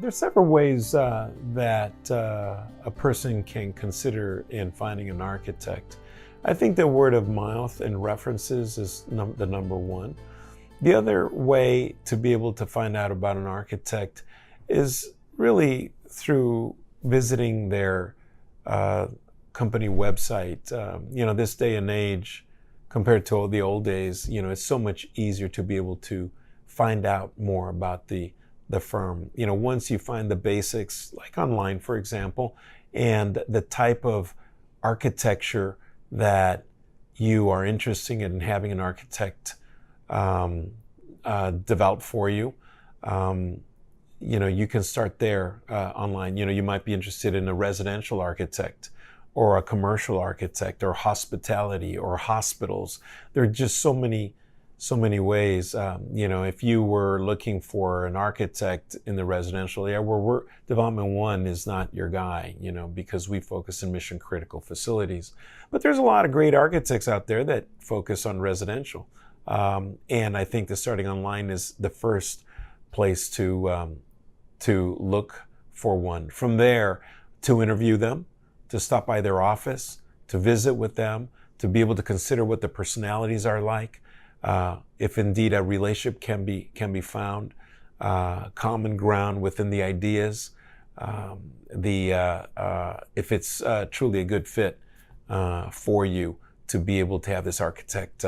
There are several ways that a person can consider in finding an architect. I think that word of mouth and references is the number one. The other way to be able to find out about an architect is really through visiting their company website. This day and age, compared to the old days, it's so much easier to be able to find out more about the firm. Once you find the basics, like online, for example, and the type of architecture that you are interested in having an architect develop for you, you can start there online. You might be interested in a residential architect or a commercial architect or hospitality or hospitals. There are just so many ways. If you were looking for an architect in the residential area, where Development One is not your guy, because we focus on mission critical facilities. But there's a lot of great architects out there that focus on residential. And I think that starting online is the first place to look for one. From there, to interview them, to stop by their office, to visit with them, to be able to consider what the personalities are like. If indeed a relationship can be found, common ground within the ideas, if it's truly a good fit for you to be able to have this architect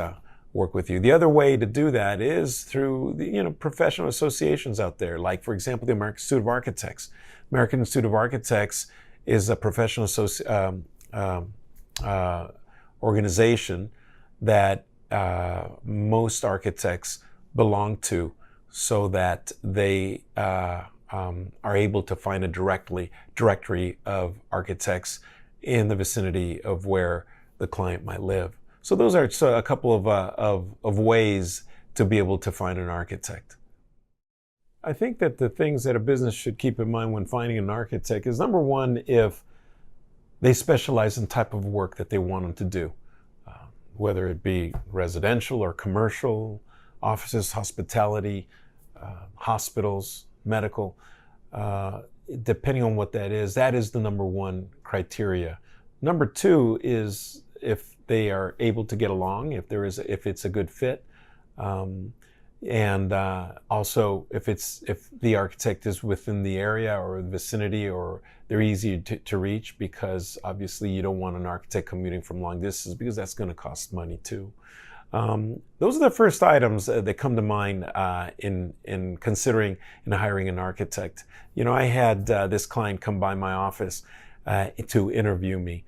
work with you. The other way to do that is through the professional associations out there, like for example the American Institute of Architects. American Institute of Architects is a professional organization that most architects belong to, so that they are able to find a directory of architects in the vicinity of where the client might live. So those are a couple of ways to be able to find an architect. I think that the things that a business should keep in mind when finding an architect is, number one, if they specialize in type of work that they want them to do. Whether it be residential or commercial, offices, hospitality, hospitals, medical, depending on what that is the number one criteria. Number two is if they are able to get along, if it's a good fit, and also if the architect is within the area or the vicinity, or they're easy to reach, because obviously you don't want an architect commuting from long distance, because that's going to cost money too. Those are the first items that come to mind in considering and hiring an architect. I had this client come by my office to interview me,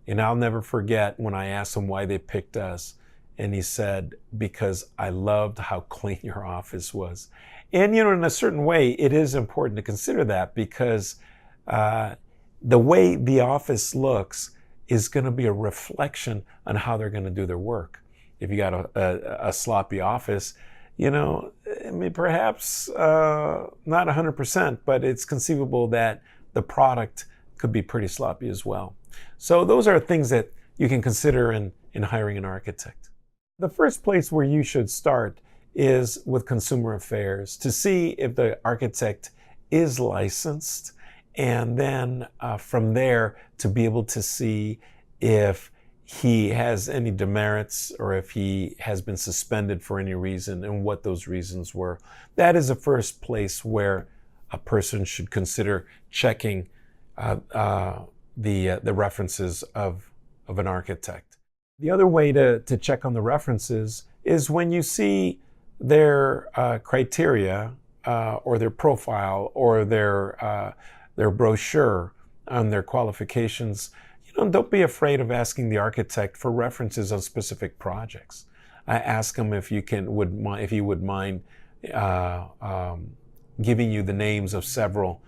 and I'll never forget when I asked him why they picked us. And he said, because I loved how clean your office was. And, in a certain way, it is important to consider that, because the way the office looks is going to be a reflection on how they're going to do their work. If you got a sloppy office, perhaps not 100%, but it's conceivable that the product could be pretty sloppy as well. So those are things that you can consider in hiring an architect. The first place where you should start is with Consumer Affairs to see if the architect is licensed, and then from there to be able to see if he has any demerits or if he has been suspended for any reason and what those reasons were. That is the first place where a person should consider checking the references of an architect. The other way to check on the references is when you see their criteria or their profile or their brochure on their qualifications. Don't be afraid of asking the architect for references on specific projects. Ask them if you would mind giving you the names of several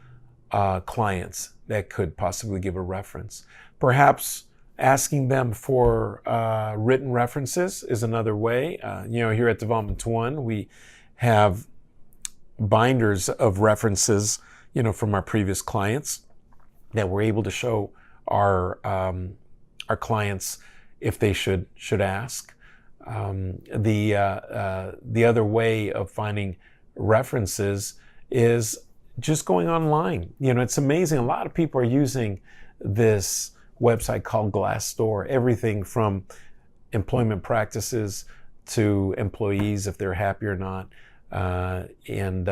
clients that could possibly give a reference. Perhaps asking them for written references is another way. Here at Development One, we have binders of references, from our previous clients that we're able to show our clients if they should ask. The other way of finding references is just going online. It's amazing. A lot of people are using this website called Glassdoor. Everything from employment practices to employees, if they're happy or not, and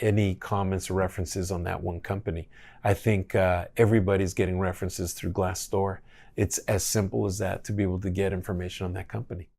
any comments or references on that one company. I think everybody's getting references through Glassdoor. It's as simple as that to be able to get information on that company.